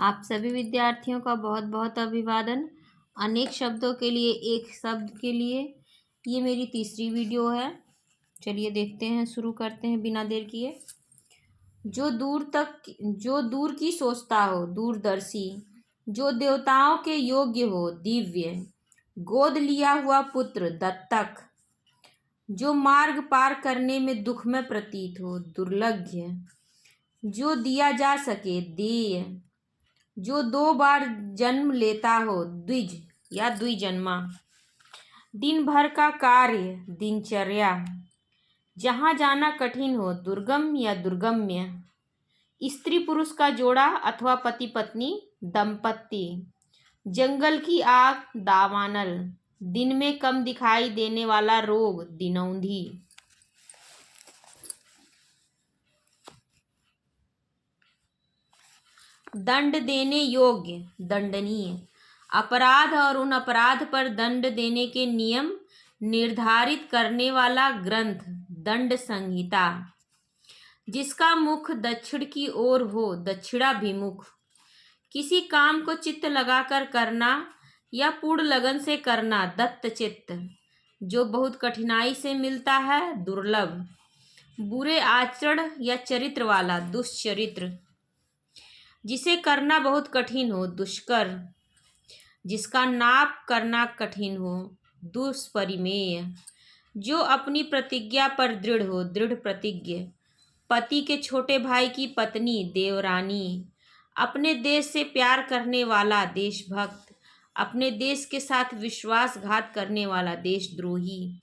आप सभी विद्यार्थियों का बहुत बहुत अभिवादन। अनेक शब्दों के लिए एक शब्द के लिए ये मेरी तीसरी वीडियो है। चलिए देखते हैं, शुरू करते हैं बिना देर किए। जो दूर की सोचता हो दूरदर्शी, जो देवताओं के योग्य हो दिव्य, गोद लिया हुआ पुत्र दत्तक, जो मार्ग पार करने में दुख में प्रतीत हो दुर्लभ्य, जो दिया जा सके देय, जो 2 बार जन्म लेता हो द्विज या द्विजन्मा, दिन भर का कार्य दिनचर्या, जहाँ जाना कठिन हो दुर्गम या दुर्गम्य, स्त्री पुरुष का जोड़ा अथवा पति पत्नी दंपत्ति, जंगल की आग दावानल, दिन में कम दिखाई देने वाला रोग दिनौंधी। दंड देने योग्य दंडनीय, अपराध और उन अपराध पर दंड देने के नियम निर्धारित करने वाला ग्रंथ दंड संहिता, जिसका मुख दक्षिण की ओर हो दक्षिणाभिमुख, किसी काम को चित्त लगाकर करना या पूर्ण लगन से करना दत्त चित्त, जो बहुत कठिनाई से मिलता है दुर्लभ, बुरे आचरण या चरित्र वाला दुष्चरित्र, जिसे करना बहुत कठिन हो दुष्कर, जिसका नाप करना कठिन हो दुष्परिमेय, जो अपनी प्रतिज्ञा पर दृढ़ हो दृढ़ प्रतिज्ञ, पति के छोटे भाई की पत्नी देवरानी, अपने देश से प्यार करने वाला देशभक्त, अपने देश के साथ विश्वासघात करने वाला देशद्रोही,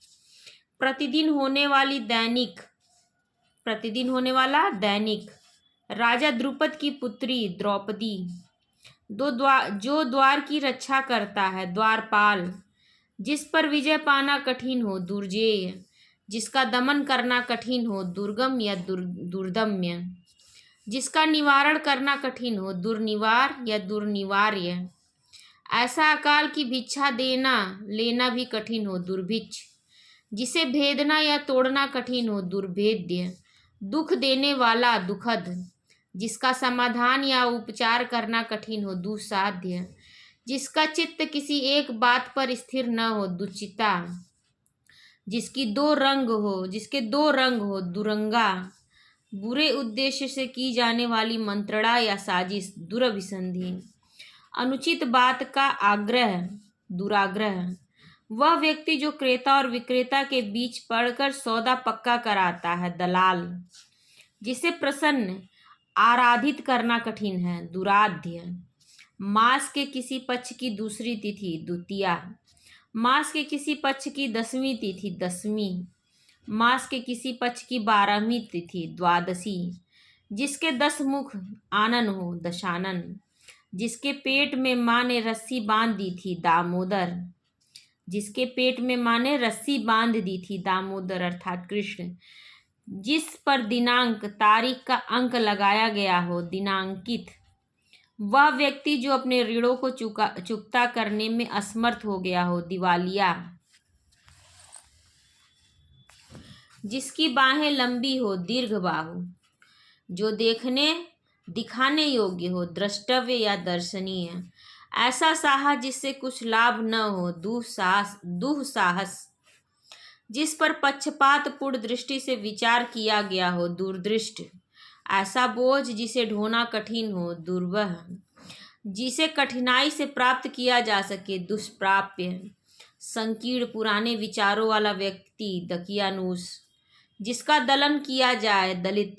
प्रतिदिन होने वाला दैनिक, राजा द्रुपद की पुत्री द्रौपदी, जो द्वार की रक्षा करता है द्वारपाल, जिस पर विजय पाना कठिन हो दुर्जेय, जिसका दमन करना कठिन हो दुर्गम या दुर्दम्य, जिसका निवारण करना कठिन हो दुर्निवार या दुर्निवार्य, ऐसा अकाल की भिक्षा देना लेना भी कठिन हो दुर्भिक्ष, जिसे भेदना या तोड़ना कठिन हो दुर्भेद्य, दुख देने वाला दुखद, जिसका समाधान या उपचार करना कठिन हो दुस्साध्य, जिसका चित्त किसी एक बात पर स्थिर न हो दुचिता, जिसके दो रंग हो दुरंगा, बुरे उद्देश्य से की जाने वाली मंत्रणा या साजिश दुरभिसंधि, अनुचित बात का आग्रह दुराग्रह, वह व्यक्ति जो क्रेता और विक्रेता के बीच पड़कर सौदा पक्का कराता है दलाल, जिसे प्रसन्न आराधित करना कठिन है दुराध्य, मास के किसी पक्ष की दूसरी तिथि द्वितीया, मास के किसी पक्ष की 10वीं तिथि दसवीं, मास के किसी पक्ष की 12वीं तिथि द्वादशी, जिसके 10 मुख आनन हो दशानन, जिसके पेट में माँ ने रस्सी बांध दी थी दामोदर, जिसके पेट में माँ ने रस्सी बांध दी थी दामोदर अर्थात कृष्ण, जिस पर दिनांक तारीख का अंक लगाया गया हो दिनांकित, वह व्यक्ति जो अपने ऋणों को चुकता करने में असमर्थ हो गया हो दिवालिया, जिसकी बाहें लंबी हो दीर्घ बाहु, जो दिखाने योग्य हो द्रष्टव्य या दर्शनीय, ऐसा साहस जिससे कुछ लाभ न हो दुस्साहस, जिस पर पक्षपात पूर्ण दृष्टि से विचार किया गया हो दूरदृष्ट, ऐसा बोझ जिसे ढोना कठिन हो दुर्वह, जिसे कठिनाई से प्राप्त किया जा सके दुष्प्राप्य, संकीर्ण पुराने विचारों वाला व्यक्ति दकियानूस, जिसका दलन किया जाए दलित,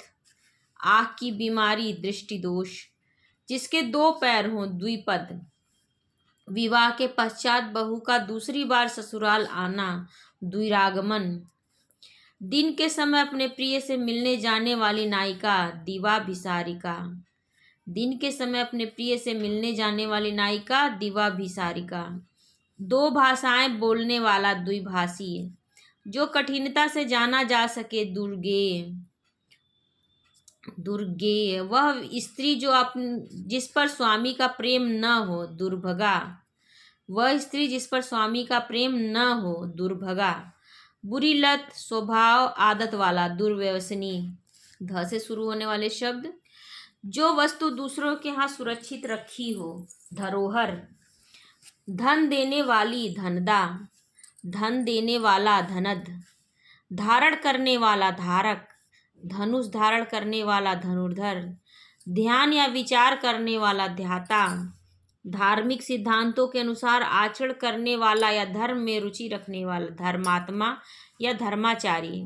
आँख की बीमारी दृष्टि दोष, जिसके 2 पैर हों द्विपद, विवाह के पश्चात बहू का दूसरी बार ससुराल आना द्विरागमन, दिन के समय अपने प्रिय से मिलने जाने वाली नायिका दिवाभिसारिका, दिन के समय अपने प्रिय से मिलने जाने वाली नायिका दिवाभिसारिका, 2 भाषाएं बोलने वाला द्विभाषी, जो कठिनता से जाना जा सके दुर्गेय, वह स्त्री जिस पर स्वामी का प्रेम न हो दुर्भगा, वह स्त्री जिस पर स्वामी का प्रेम न हो दुर्भगा, बुरी लत स्वभाव आदत वाला दुर्व्यसनी, ध से शुरू होने वाले शब्द, जो वस्तु दूसरों के यहाँ सुरक्षित रखी हो। धरोहर, धन देने वाली धनदा, धन देने वाला धनद, धारण करने वाला धारक, धनुष धारण करने वाला धनुर्धर, ध्यान या विचार करने वाला ध्याता, धार्मिक सिद्धांतों के अनुसार आचरण करने वाला या धर्म में रुचि रखने वाला धर्मात्मा या धर्माचारी,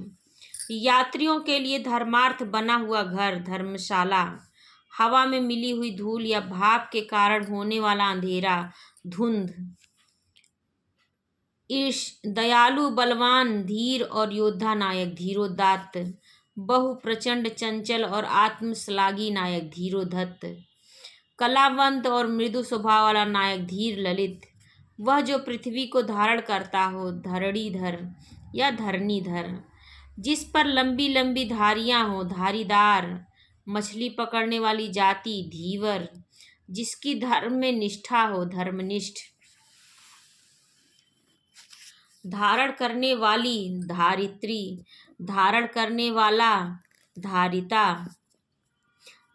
यात्रियों के लिए धर्मार्थ बना हुआ घर धर्मशाला, हवा में मिली हुई धूल या भाप के कारण होने वाला अंधेरा धुंध, ईश दयालु बलवान धीर और योद्धा नायक धीरोदात्त, बहु प्रचंड चंचल और आत्मश्लाघी नायक धीरोधत्त, कलावंत और मृदु स्वभाव वाला नायक धीर ललित, वह जो पृथ्वी को धारण करता हो धरणीधर या धरणीधर, जिस पर लंबी लंबी धारियां हो धारीदार, मछली पकड़ने वाली जाति धीवर, जिसकी धर्म में निष्ठा हो धर्मनिष्ठ, धारण करने वाली धारित्री, धारण करने वाला धारिता,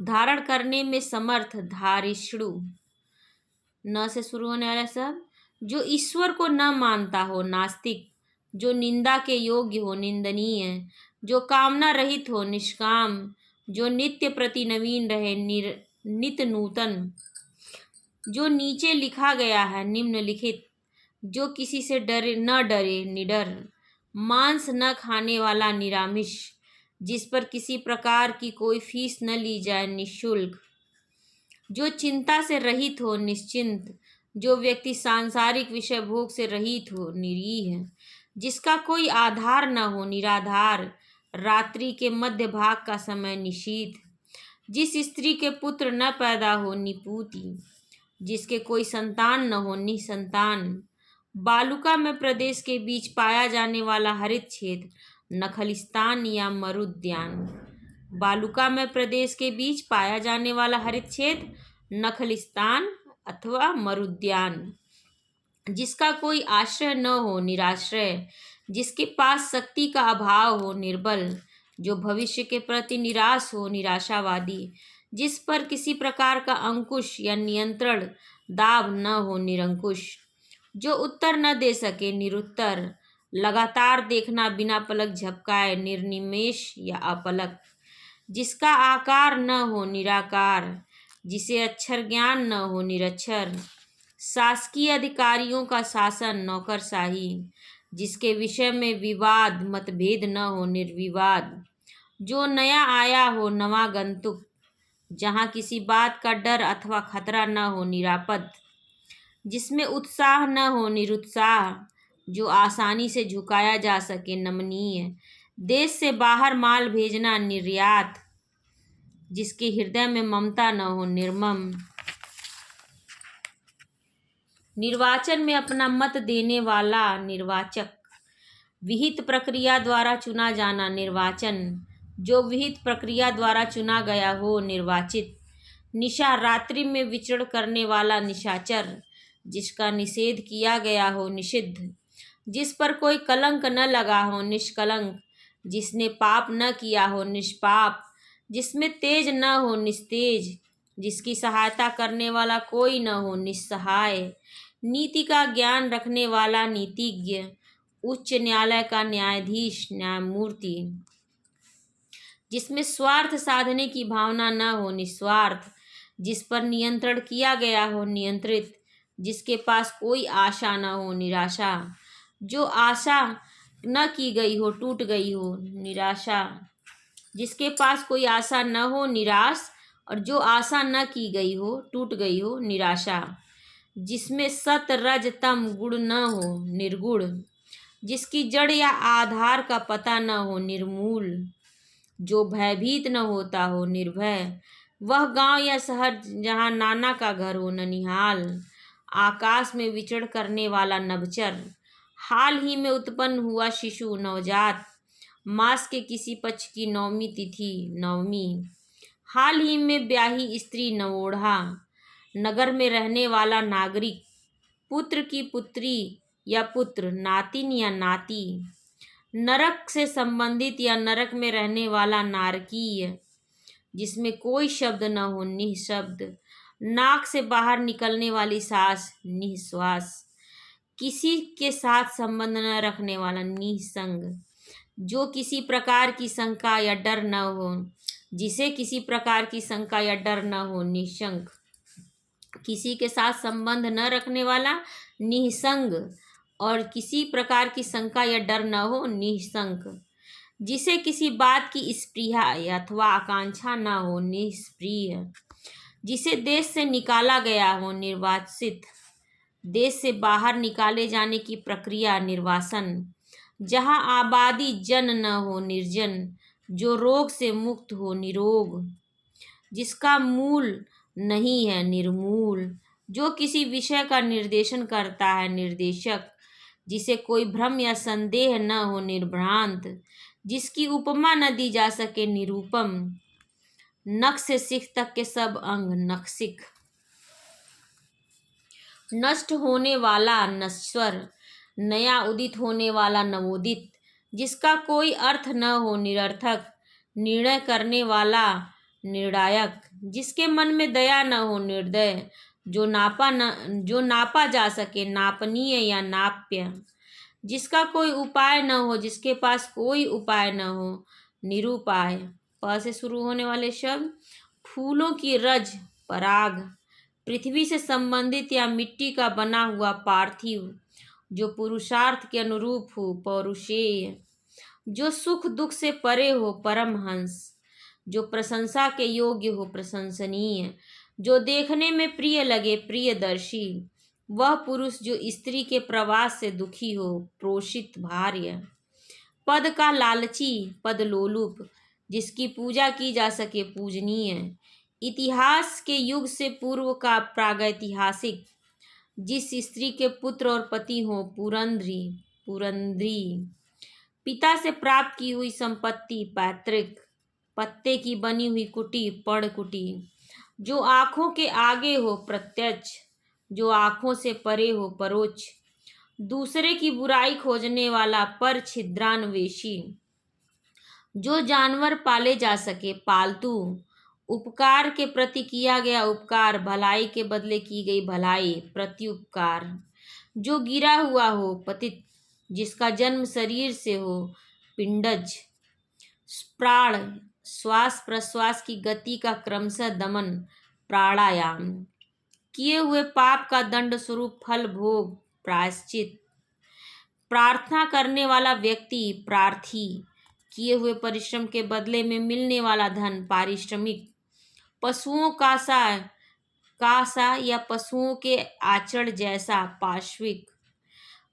धारण करने में समर्थ धारिष्णु, न से शुरू होने वाला सब, जो ईश्वर को न मानता हो नास्तिक, जो निंदा के योग्य हो निंदनीय, जो कामना रहित हो निष्काम, जो नित्य प्रति नवीन रहे नित नूतन, जो नीचे लिखा गया है निम्नलिखित, जो किसी से डरे निडर, मांस न खाने वाला निरामिष, जिस पर किसी प्रकार की कोई फीस न ली जाए निःशुल्क, जो चिंता से रहित हो निश्चिंत, जो व्यक्ति सांसारिक विषय भोग से रहित हो निरीह, जिसका कोई आधार न हो निराधार, रात्रि के मध्य भाग का समय निशीथ, जिस स्त्री के पुत्र न पैदा हो निपूती, जिसके कोई संतान न हो निसंतान, बालुका में प्रदेश के बीच पाया जाने वाला हरित क्षेत्र नखलिस्तान या मरुद्यान, बालुका में प्रदेश के बीच पाया जाने वाला हरित क्षेत्र नखलिस्तान अथवा मरुद्यान, जिसका कोई आश्रय न हो निराश्रय, जिसके पास शक्ति का अभाव हो निर्बल, जो भविष्य के प्रति निराश हो निराशावादी, जिस पर किसी प्रकार का अंकुश या नियंत्रण दाब न हो निरंकुश, जो उत्तर न दे सके निरुत्तर, लगातार देखना बिना पलक झपकाए निर्निमेष या अपलक, जिसका आकार न हो निराकार, जिसे अक्षर ज्ञान न हो निरक्षर, शासकीय अधिकारियों का शासन नौकरशाही, जिसके विषय में विवाद मतभेद न हो निर्विवाद, जो नया आया हो नवागंतुक, जहाँ किसी बात का डर अथवा खतरा न हो निरापद, जिसमें उत्साह न हो निरुत्साह, जो आसानी से झुकाया जा सके नमनीय, देश से बाहर माल भेजना निर्यात, जिसके हृदय में ममता न हो निर्मम, निर्वाचन में अपना मत देने वाला निर्वाचक, विहित प्रक्रिया द्वारा चुना जाना निर्वाचन, जो विहित प्रक्रिया द्वारा चुना गया हो निर्वाचित, निशा रात्रि में विचरण करने वाला निशाचर, जिसका निषेध किया गया हो निषिद्ध, जिस पर कोई कलंक न लगा हो निष्कलंक, जिसने पाप न किया हो निष्पाप, जिसमें तेज न हो निस्तेज, जिसकी सहायता करने वाला कोई न हो निस्सहाय, नीति का ज्ञान रखने वाला नीतिज्ञ, उच्च न्यायालय का न्यायाधीश न्यायमूर्ति, जिसमें स्वार्थ साधने की भावना न हो निस्वार्थ, जिस पर नियंत्रण किया गया हो नियंत्रित, जिसके पास कोई आशा न हो निराशा, जो आशा न की गई हो टूट गई हो निराशा, जिसके पास कोई आशा न हो निराश, और जो आशा न की गई हो टूट गई हो निराशा, जिसमें सत रज तम गुण न हो निर्गुण, जिसकी जड़ या आधार का पता न हो निर्मूल, जो भयभीत न होता हो निर्भय, वह गांव या शहर जहाँ नाना का घर हो ननिहाल, आकाश में विचरण करने वाला नभचर, हाल ही में उत्पन्न हुआ शिशु नवजात, मास के किसी पक्ष की नवमी तिथि नवमी, हाल ही में ब्याही स्त्री नवोढ़ा, नगर में रहने वाला नागरिक, पुत्र की पुत्री या पुत्र, नातिन या नाती, नरक से संबंधित या नरक में रहने वाला नारकीय, जिसमें कोई शब्द न हो, निःशब्द, नाक से बाहर निकलने वाली सांस, निःश्वास, किसी के साथ संबंध न रखने वाला, निसंग, जो किसी प्रकार की शंका या डर न हो, जिसे किसी प्रकार की शंका या डर न हो, निशंक, किसी के साथ संबंध न रखने वाला, निसंग, और किसी प्रकार की शंका या डर न हो, निशंक, जिसे किसी बात की स्पृहा अथवा आकांक्षा न हो, निष्प्रिय, जिसे देश से निकाला गया हो, निर्वासित, देश से बाहर निकाले जाने की प्रक्रिया, निर्वासन, जहाँ आबादी जन न हो, निर्जन, जो रोग से मुक्त हो, निरोग, जिसका मूल नहीं है, निर्मूल, जो किसी विषय का निर्देशन करता है, निर्देशक, जिसे कोई भ्रम या संदेह न हो, निर्भ्रांत, जिसकी उपमा न दी जा सके, निरूपम, नख से सिख तक के सब अंग, नखसिक, नष्ट होने वाला, नश्वर, नया उदित होने वाला, नवोदित, जिसका कोई अर्थ न हो, निरर्थक, निर्णय करने वाला, निर्णायक, जिसके मन में दया न हो, निर्दय, जो नापा जा सके, नापनीय या नाप्य, जिसका कोई उपाय न हो, जिसके पास कोई उपाय न हो, निरुपाय, प से शुरू होने वाले शब्द, फूलों की रज, पराग, पृथ्वी से संबंधित या मिट्टी का बना हुआ, पार्थिव, जो पुरुषार्थ के अनुरूप हो, पौरुषेय, जो सुख दुख से परे हो, परमहंस, जो प्रशंसा के योग्य हो, प्रशंसनीय, जो देखने में प्रिय लगे, प्रियदर्शी, वह पुरुष जो स्त्री के प्रवास से दुखी हो, प्रोषित, भार्य, पद का लालची, पदलोलुप, जिसकी पूजा की जा सके, पूजनीय, इतिहास के युग से पूर्व का, प्रागैतिहासिक, जिस स्त्री के पुत्र और पति हो, पुरंद्री, पुरंद्री, पिता से प्राप्त की हुई संपत्ति, पैतृक, पत्ते की बनी हुई कुटी, पड़कुटी, जो आँखों के आगे हो, प्रत्यक्ष, जो आँखों से परे हो, परोक्ष, दूसरे की बुराई खोजने वाला, पर छिद्रान्वेषी, जो जानवर पाले जा सके, पालतू, उपकार के प्रति किया गया उपकार, भलाई के बदले की गई भलाई, प्रत्युपकार, जो गिरा हुआ हो, पतित, जिसका जन्म शरीर से हो, पिंडज, प्राण, श्वास प्रश्वास की गति का क्रमशः दमन, प्राणायाम, किए हुए पाप का दंड स्वरूप फल भोग, प्रायश्चित, प्रार्थना करने वाला व्यक्ति, प्रार्थी, किए हुए परिश्रम के बदले में मिलने वाला धन, पारिश्रमिक, पशुओं का सा या पशुओं के आचरण जैसा, पाश्विक,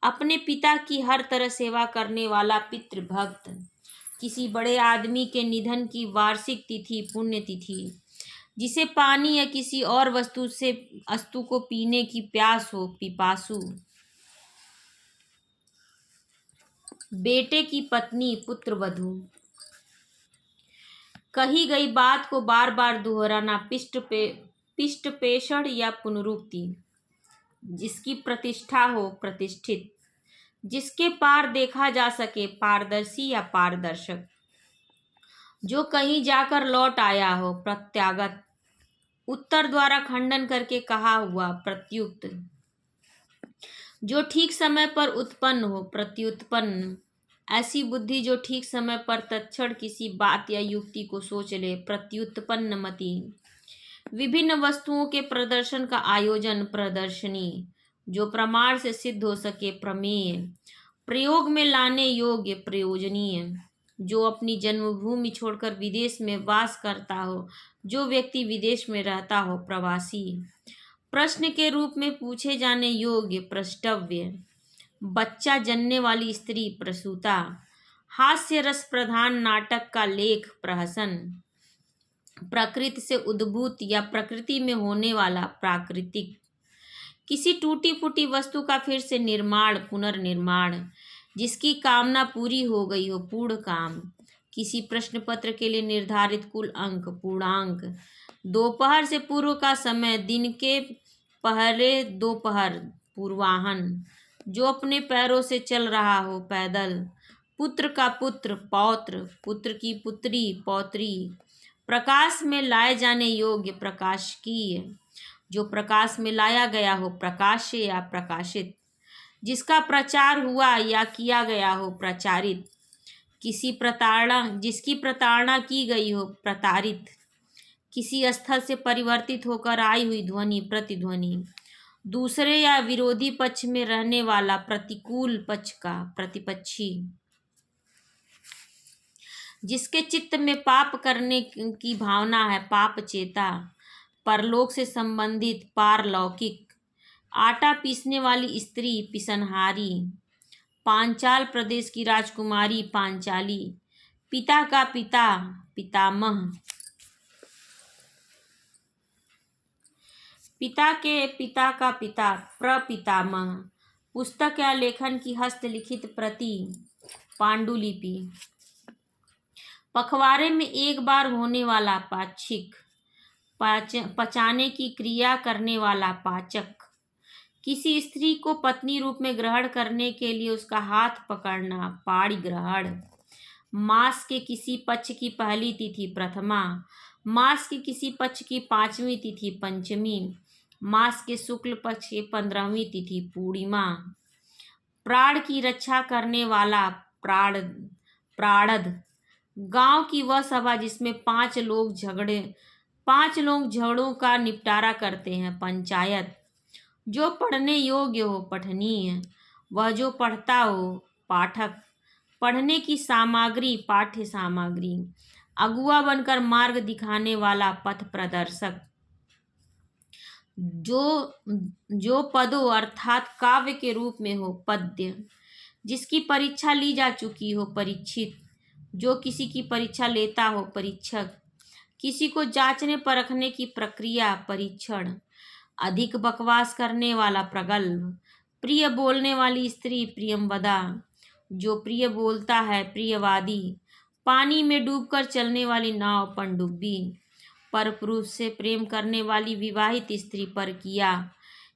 अपने पिता की हर तरह सेवा करने वाला, पितृभक्त, किसी बड़े आदमी के निधन की वार्षिक तिथि, पुण्यतिथि, जिसे पानी या किसी और वस्तु को पीने की प्यास हो, पिपासु, बेटे की पत्नी, पुत्रवधू, कही गई बात को बार बार दोहराना, पिष्टपेषण या पुनरुक्ति, जिसकी प्रतिष्ठा हो, प्रतिष्ठित, जिसके पार देखा जा सके, पारदर्शी या पारदर्शक, जो कहीं जाकर लौट आया हो, प्रत्यागत, उत्तर द्वारा खंडन करके कहा हुआ, प्रत्युक्त, जो ठीक समय पर उत्पन्न हो, प्रत्युत्पन्न, ऐसी बुद्धि जो ठीक समय पर तत्क्षण किसी बात या युक्ति को सोच ले, प्रत्युत्पन्न मति, विभिन्न वस्तुओं के प्रदर्शन का आयोजन, प्रदर्शनी, जो प्रमाण से सिद्ध हो सके, प्रमेय, प्रयोग में लाने योग्य, प्रयोजनीय, जो अपनी जन्मभूमि छोड़कर विदेश में वास करता हो, जो व्यक्ति विदेश में रहता हो, प्रवासी, प्रश्न के रूप में पूछे जाने योग्य, प्रष्टव्य, बच्चा जनने वाली स्त्री, प्रसूता, हास्य रस प्रधान नाटक का लेख, प्रहसन, प्रकृति से उद्भूत या प्रकृति में होने वाला, प्राकृतिक, किसी टूटी फूटी वस्तु का फिर से निर्माण, पुनर्निर्माण, जिसकी कामना पूरी हो गई हो, पूर्ण काम, किसी प्रश्न पत्र के लिए निर्धारित कुल अंक, पूर्णांक, दोपहर से पूर्व का समय, दिन के पहले दोपहर, पूर्वाहन, जो अपने पैरों से चल रहा हो, पैदल, पुत्र का पुत्र, पौत्र, पुत्र की पुत्री, पौत्री, प्रकाश में लाए जाने योग्य प्रकाशकीय, जो प्रकाश में लाया गया हो प्रकाश्य या प्रकाशित, जिसका प्रचार हुआ या किया गया हो प्रचारित, जिसकी प्रताड़ना की गई हो प्रताड़ित, किसी स्थल से परिवर्तित होकर आई हुई ध्वनि प्रतिध्वनि, दूसरे या विरोधी पक्ष में रहने वाला प्रतिकूल पक्ष का प्रतिपक्षी, जिसके चित्त में पाप करने की भावना है पाप चेता, परलोक से संबंधित पारलौकिक, आटा पीसने वाली स्त्री पिसनहारी, पांचाल प्रदेश की राजकुमारी पांचाली, पिता का पिता पितामह, पिता के पिता का पिता प्रपितामह, पुस्तक या लेखन की हस्तलिखित प्रति पांडुलिपि, पखवाड़े में एक बार होने वाला पाक्षिक, पचाने की क्रिया करने वाला पाचक, किसी स्त्री को पत्नी रूप में ग्रहण करने के लिए उसका हाथ पकड़ना पाणी ग्रहण, मास के किसी पक्ष की पहली तिथि प्रथमा, मास के किसी पक्ष की 5वीं तिथि पंचमी, मास के शुक्ल पक्ष की 15वीं तिथि पूर्णिमा, प्राण की रक्षा करने वाला प्राणद, गांव की वह सभा जिसमें 5 लोग झगड़ों का निपटारा करते हैं पंचायत, जो पढ़ने योग्य हो पठनीय, वह जो पढ़ता हो पाठक, पढ़ने की सामग्री पाठ्य सामग्री, अगुआ बनकर मार्ग दिखाने वाला पथ प्रदर्शक, जो पदों अर्थात काव्य के रूप में हो पद्य, जिसकी परीक्षा ली जा चुकी हो परीक्षित, जो किसी की परीक्षा लेता हो परीक्षक, किसी को जांचने परखने की प्रक्रिया परीक्षण, अधिक बकवास करने वाला प्रगल्भ, प्रिय बोलने वाली स्त्री प्रियमवदा, जो प्रिय बोलता है प्रियवादी, पानी में डूबकर चलने वाली नाव पनडुब्बी, पर पुरुष से प्रेम करने वाली विवाहित स्त्री परकिया,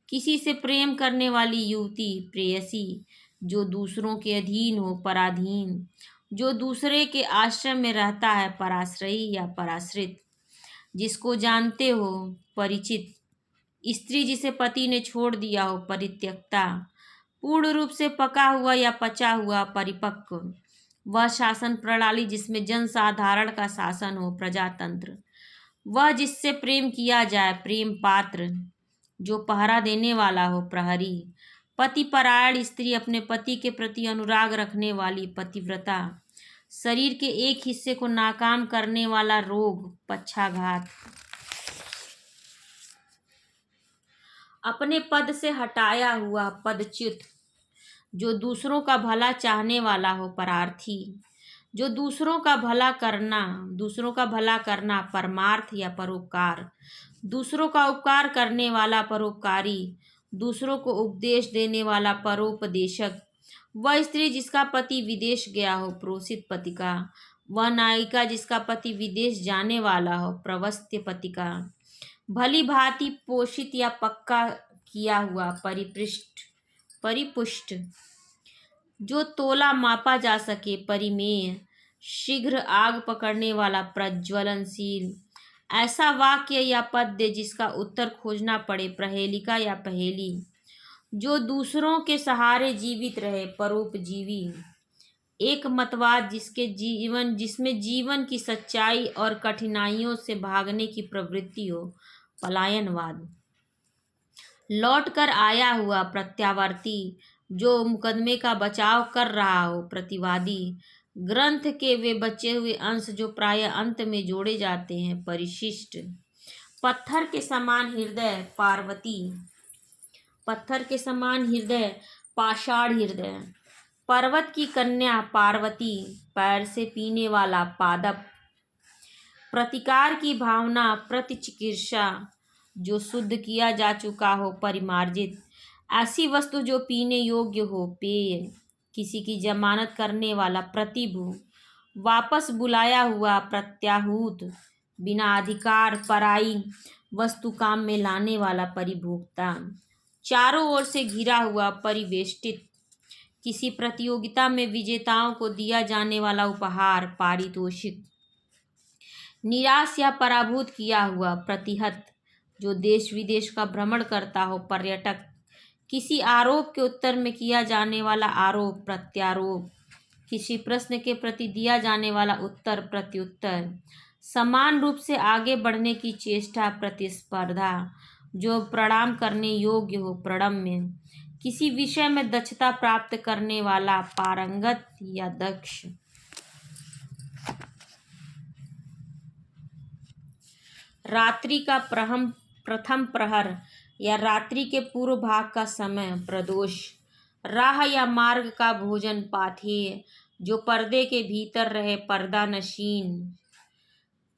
किसी से प्रेम करने वाली युवती प्रेयसी, जो दूसरों के अधीन हो पराधीन, जो दूसरे के आश्रय में रहता है पराश्रयी या पराश्रित, जिसको जानते हो परिचित, स्त्री जिसे पति ने छोड़ दिया हो परित्यक्ता, पूर्ण रूप से पका हुआ या पचा हुआ परिपक्व, वह शासन प्रणाली जिसमें जन साधारण का शासन हो प्रजातंत्र, वह जिससे प्रेम किया जाए प्रेम पात्र, जो पहरा देने वाला हो प्रहरी, पति परायण स्त्री अपने पति के प्रति अनुराग रखने वाली पतिव्रता, शरीर के एक हिस्से को नाकाम करने वाला रोग पक्षाघात, अपने पद से हटाया हुआ पदच्युत, जो दूसरों का भला चाहने वाला हो परार्थी, जो दूसरों का भला करना परमार्थ या परोपकार, दूसरों का उपकार करने वाला परोपकारी, दूसरों को उपदेश देने वाला परोपदेशक, वह स्त्री जिसका पति विदेश गया हो प्रोसित पतिका, वह नायिका जिसका पति विदेश जाने वाला हो प्रवस्त्य पतिका, भली भांति पोषित या पक्का किया हुआ परिपुष्ट, जो तोला मापा जा सके परिमेय, शीघ्र आग पकड़ने वाला प्रज्वलनशील, ऐसा वाक्य या पद्य जिसका उत्तर खोजना पड़े प्रहेलिका या पहेली, जो दूसरों के सहारे जीवित रहे परोपजीवी, एक मतवाद जिसमें जीवन की सच्चाई और कठिनाइयों से भागने की प्रवृत्ति हो पलायनवाद, लौट कर आया हुआ प्रत्यावर्ती, जो मुकदमे का बचाव कर रहा हो प्रतिवादी, ग्रंथ के वे बचे हुए अंश जो प्राय अंत में जोड़े जाते हैं परिशिष्ट, पत्थर के समान हृदय पार्वती, पत्थर के समान हृदय पाषाण हृदय, पर्वत की कन्या पार्वती, पैर से पीने वाला पादप, प्रतिकार की भावना प्रतिचिकित्सा, जो शुद्ध किया जा चुका हो परिमार्जित, ऐसी वस्तु जो पीने योग्य हो पेय, किसी की जमानत करने वाला प्रतिभु, वापस बुलाया हुआ प्रत्याहूत, बिना अधिकार पराई वस्तु काम में लाने वाला परिभोक्ता, चारों ओर से घिरा हुआ परिवेष्टित, किसी प्रतियोगिता में विजेताओं को दिया जाने वाला उपहार पारितोषिक, निराश या पराभूत किया हुआ, प्रतिहत, जो देश विदेश का भ्रमण करता हो, पर्यटक, किसी आरोप के उत्तर में किया जाने वाला आरोप, प्रत्यारोप, किसी प्रश्न के प्रति दिया जाने वाला उत्तर, प्रत्युत्तर, समान रूप से आगे बढ़ने की चेष्टा, प्रतिस्पर्धा, जो प्रणाम करने योग्य हो, प्रणम्य, किसी विषय में दक्षता प्राप्त करने वाला, पारंगत या दक्ष। रात्रि का प्रथम प्रहर या रात्रि के पूर्व भाग का समय, प्रदोष। राह या मार्ग का भोजन, पाथेय, जो पर्दे के भीतर रहे, पर्दा नशीन।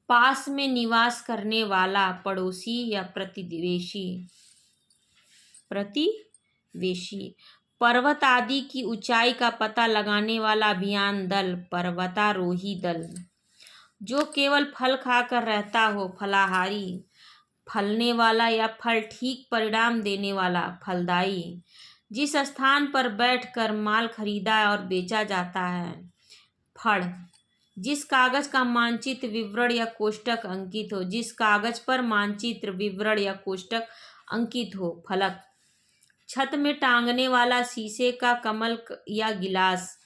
पास में निवास करने वाला, पड़ोसी या प्रतिवेशी। पर्वत आदि की ऊंचाई का पता लगाने वाला अभियान दल, पर्वतारोही दल। जो केवल फल खाकर रहता हो, फलाहारी, फलने वाला या फल ठीक परिणाम देने वाला, फलदायी। जिस स्थान पर बैठकर माल खरीदा और बेचा जाता है, फड़। जिस कागज का मानचित्र, विवरण या कोष्टक अंकित हो, जिस कागज पर मानचित्र, विवरण या कोष्टक अंकित हो, फलक। छत में टांगने वाला शीशे का कमल या गिलास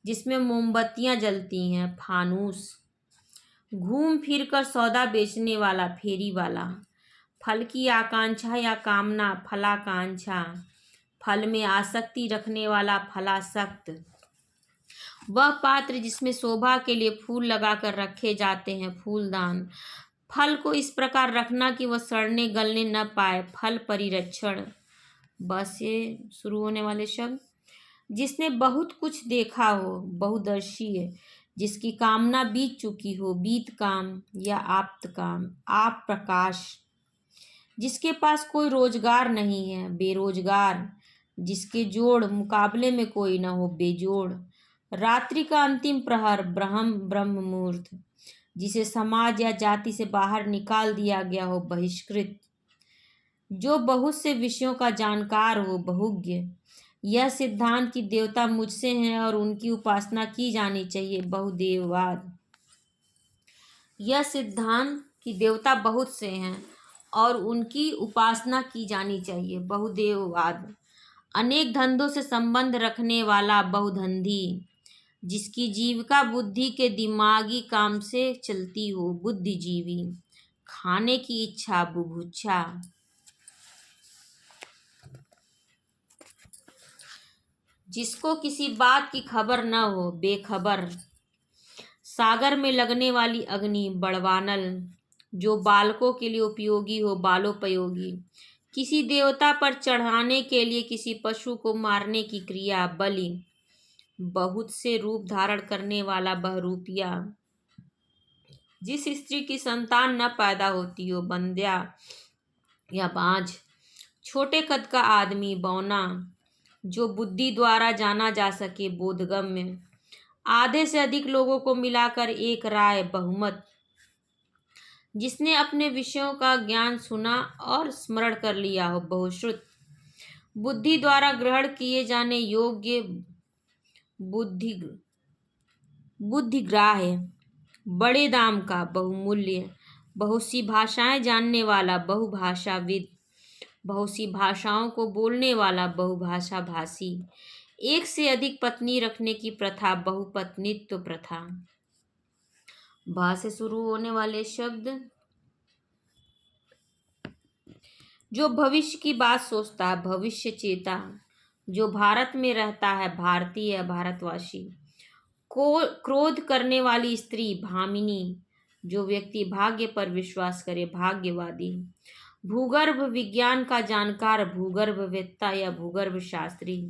जिसमें मोमबत्तियां जलती हैं, फानूस। घूम फिर कर सौदा बेचने वाला, फेरी वाला। फल की आकांक्षा या कामना, फलाकांक्षा। फल में आसक्ति रखने वाला, फलासक्त। वह पात्र जिसमें शोभा के लिए फूल लगाकर रखे जाते हैं, फूलदान। फल को इस प्रकार रखना कि वह सड़ने गलने न पाए, फल परिरक्षण। बस ये शुरू होने वाले शब्द। जिसने बहुत कुछ देखा हो, बहुदर्शी है। जिसकी कामना बीत चुकी हो, बीत काम या आप्त काम, आप प्रकाश। जिसके पास कोई रोजगार नहीं है, बेरोजगार। जिसके जोड़ मुकाबले में कोई न हो, बेजोड़। रात्रि का अंतिम प्रहर, ब्रह्म मुहूर्त। जिसे समाज या जाति से बाहर निकाल दिया गया हो, बहिष्कृत। जो बहुत से विषयों का जानकार हो, बहुज्ञ। यह सिद्धांत कि देवता मुझसे हैं और उनकी उपासना की जानी चाहिए, बहुदेववाद। यह सिद्धांत कि देवता बहुत से हैं और उनकी उपासना की जानी चाहिए, बहुदेववाद। अनेक धंधों से संबंध रखने वाला, बहुधंधी। जिसकी जीविका बुद्धि के दिमागी काम से चलती हो, बुद्धिजीवी। खाने की इच्छा, बुभुक्षा। जिसको किसी बात की खबर न हो, बेखबर। सागर में लगने वाली अग्नि, बड़वानल। जो बालकों के लिए उपयोगी हो, बालोपयोगी। किसी देवता पर चढ़ाने के लिए किसी पशु को मारने की क्रिया, बलि। बहुत से रूप धारण करने वाला, बहरूपिया। जिस स्त्री की संतान न पैदा होती हो, बंध्या या बांझ। छोटे कद का आदमी, बौना। जो बुद्धि द्वारा जाना जा सके, बोधगम्य। आधे से अधिक लोगों को मिलाकर एक राय, बहुमत। जिसने अपने विषयों का ज्ञान सुना और स्मरण कर लिया हो, बहुश्रुत। बुद्धि द्वारा ग्रहण किए जाने योग्य, बुद्धिग्राह्य। बड़े दाम का, बहुमूल्य। बहुत सी भाषाएं जानने वाला, बहुभाषाविद। बहुत सी भाषाओं को बोलने वाला, बहुभाषा भाषी। एक से अधिक पत्नी रखने की प्रथा, बहुपत्नीत्व प्रथा। भा से शुरू होने वाले शब्द। जो भविष्य की बात सोचता है, भविष्य चेता। जो भारत में रहता है, भारतीय, भारतवासी। क्रोध करने वाली स्त्री, भामिनी। जो व्यक्ति भाग्य पर विश्वास करे, भाग्यवादी। भूगर्भ विज्ञान का जानकार, भूगर्भवेत्ता या भूगर्भ शास्त्री।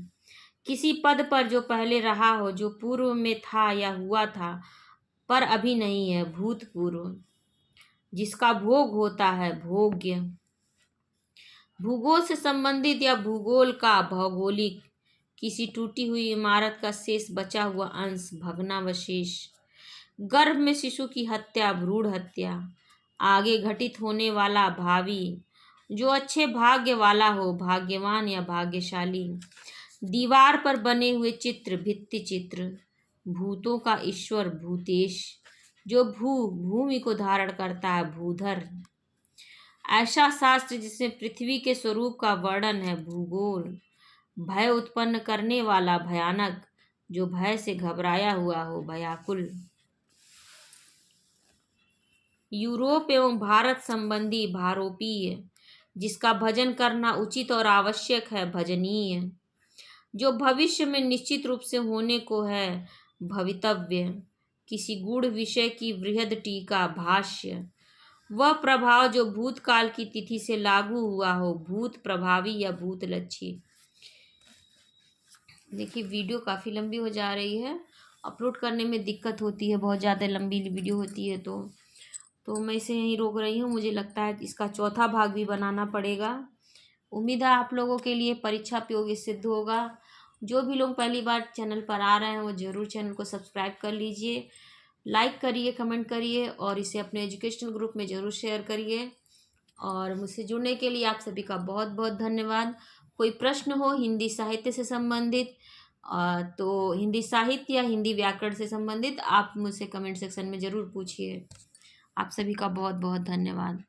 किसी पद पर जो पहले रहा हो, जो पूर्व में था या हुआ था पर अभी नहीं है, भूतपूर्व। जिसका भोग होता है, भोग्य। भूगोल से संबंधित या भूगोल का, भौगोलिक। किसी टूटी हुई इमारत का शेष बचा हुआ अंश, भग्नावशेष। गर्भ में शिशु की हत्या, भ्रूण हत्या। आगे घटित होने वाला, भावी। जो अच्छे भाग्य वाला हो, भाग्यवान या भाग्यशाली। दीवार पर बने हुए चित्र, भित्ति चित्र। भूतों का ईश्वर, भूतेश। जो भूमि को धारण करता है, भूधर। ऐसा शास्त्र जिसमें पृथ्वी के स्वरूप का वर्णन है, भूगोल। भय उत्पन्न करने वाला, भयानक। जो भय से घबराया हुआ हो, भयाकुल। यूरोप एवं भारत संबंधी, भारोपीय। जिसका भजन करना उचित और आवश्यक है, भजनीय। जो भविष्य में निश्चित रूप से होने को है, भवितव्य। किसी गूढ़ विषय की वृहद टीका, भाष्य। वह प्रभाव जो भूतकाल की तिथि से लागू हुआ हो, भूत प्रभावी या भूतलक्षी। देखिए वीडियो काफ़ी लंबी हो जा रही है, अपलोड करने में दिक्कत होती है, बहुत ज़्यादा लंबी वीडियो होती है तो मैं इसे यहीं रोक रही हूँ। मुझे लगता है कि इसका चौथा भाग भी बनाना पड़ेगा। उम्मीद है आप लोगों के लिए परीक्षा उपयोगी सिद्ध होगा। जो भी लोग पहली बार चैनल पर आ रहे हैं वो ज़रूर चैनल को सब्सक्राइब कर लीजिए, लाइक करिए, कमेंट करिए और इसे अपने एजुकेशनल ग्रुप में ज़रूर शेयर करिए। और मुझसे जुड़ने के लिए आप सभी का बहुत बहुत धन्यवाद। कोई प्रश्न हो हिंदी साहित्य से संबंधित तो हिंदी साहित्य या हिंदी व्याकरण से संबंधित आप मुझसे कमेंट सेक्शन में ज़रूर पूछिए। आप सभी का बहुत बहुत धन्यवाद।